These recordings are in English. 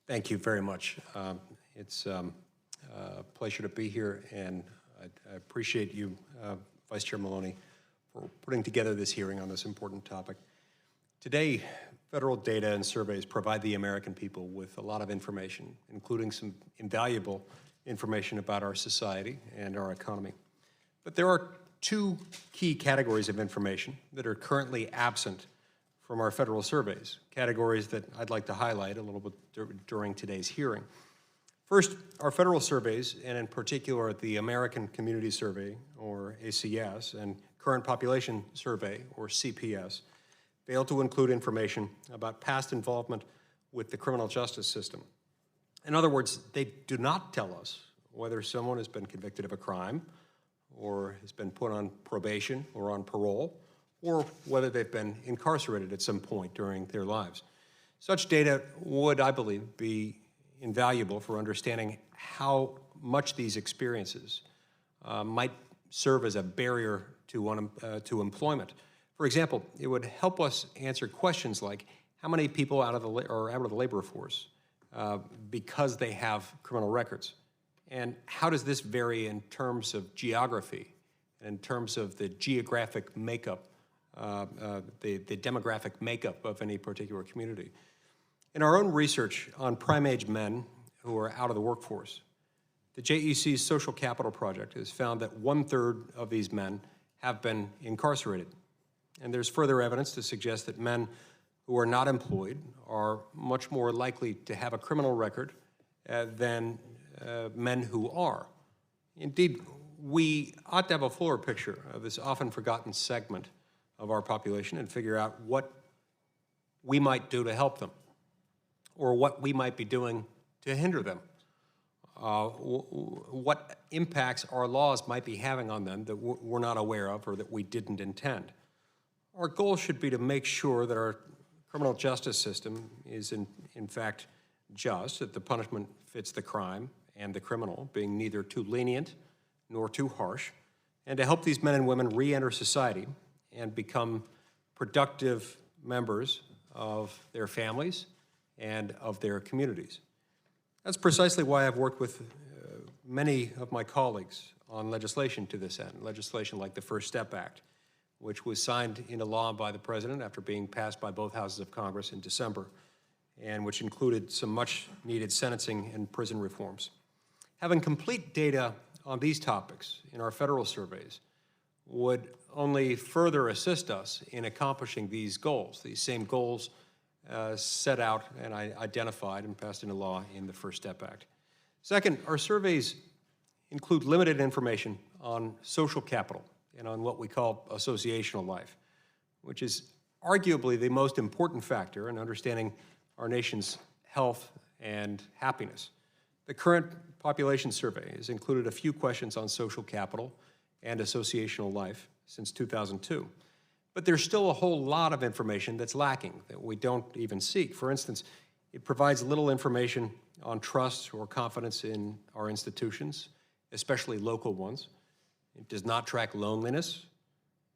Thank you very much. It's a pleasure to be here, and I appreciate you, Vice Chair Maloney, for putting together this hearing on this important topic. Today, federal data and surveys provide the American people with a lot of information, including some invaluable information about our society and our economy. But there are two key categories of information that are currently absent from our federal surveys, categories that I'd like to highlight a little bit during today's hearing. First, our federal surveys, and in particular the American Community Survey, or ACS, and Current Population Survey, or CPS, fail to include information about past involvement with the criminal justice system. In other words, they do not tell us whether someone has been convicted of a crime, or has been put on probation or on parole, or whether they've been incarcerated at some point during their lives. Such data would, I believe, be invaluable for understanding how much these experiences might serve as a barrier to employment. For example, it would help us answer questions like how many people out of the labor force because they have criminal records, and how does this vary in terms of geography, and in terms of the geographic makeup, the demographic makeup of any particular community. In our own research on prime-age men who are out of the workforce, the JEC's Social Capital Project has found that 1/3 of these men have been incarcerated. And there's further evidence to suggest that men who are not employed are much more likely to have a criminal record than men who are. Indeed, we ought to have a fuller picture of this often forgotten segment of our population and figure out what we might do to help them, or what we might be doing to hinder them, what impacts our laws might be having on them that we're not aware of or that we didn't intend. Our goal should be to make sure that our criminal justice system is in fact just, that the punishment fits the crime and the criminal, being neither too lenient nor too harsh, and to help these men and women re-enter society and become productive members of their families and of their communities. That's precisely why I've worked with many of my colleagues on legislation to this end, legislation like the First Step Act, which was signed into law by the President after being passed by both houses of Congress in December, and which included some much-needed sentencing and prison reforms. Having complete data on these topics in our federal surveys would only further assist us in accomplishing these goals, these same goals set out and identified and passed into law in the First Step Act. Second, our surveys include limited information on social capital and on what we call associational life, which is arguably the most important factor in understanding our nation's health and happiness. The current population survey has included a few questions on social capital and associational life since 2002. But there's still a whole lot of information that's lacking that we don't even seek. For instance, it provides little information on trust or confidence in our institutions, especially local ones. It does not track loneliness,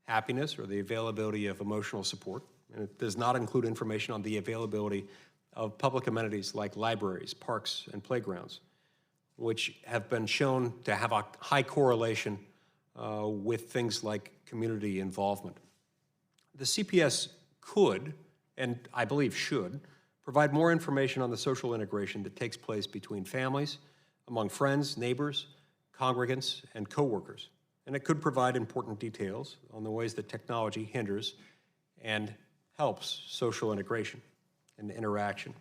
happiness, or the availability of emotional support. And it does not include information on the availability of public amenities like libraries, parks, and playgrounds, which have been shown to have a high correlation with things like community involvement. The CPS could, and I believe should, provide more information on the social integration that takes place between families, among friends, neighbors, congregants, and coworkers. And it could provide important details on the ways that technology hinders and helps social integration and interaction.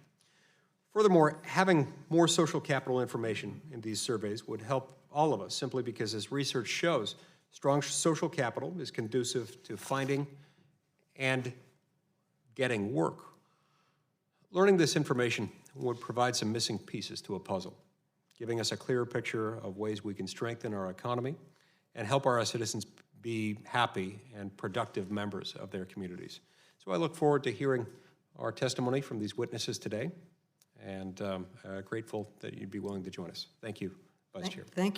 Furthermore, having more social capital information in these surveys would help all of us, simply because, as research shows, strong social capital is conducive to finding and getting work. Learning this information would provide some missing pieces to a puzzle, giving us a clearer picture of ways we can strengthen our economy and help our citizens be happy and productive members of their communities. So I look forward to hearing our testimony from these witnesses today, and grateful that you'd be willing to join us. Thank you, Vice Chair. Thank you.